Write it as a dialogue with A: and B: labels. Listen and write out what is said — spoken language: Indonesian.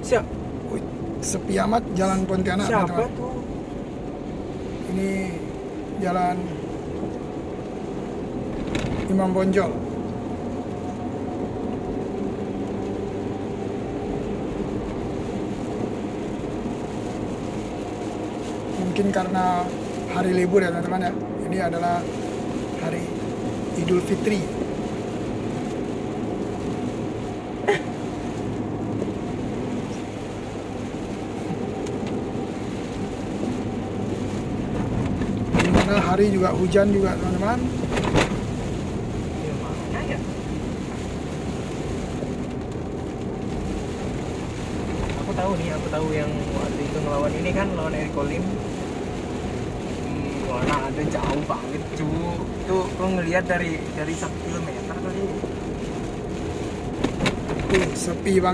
A: Siap.
B: Wih, sepi amat jalan Pontianak.
A: Siapa
B: teman-teman.
A: tuh?
B: Ini jalan Imam Bonjol. Mungkin karena hari libur ya teman-teman ya. Ini adalah hari Idul Fitri. Dimana hari juga hujan juga teman-teman.
A: Gimana ya? Aku tahu yang waktu itu ngelawan ini kan, lawan Eric Colim. Mana ada jauh banget cu. Tuh kau ngelihat dari 1 kilometer kali.
B: Sepi banget.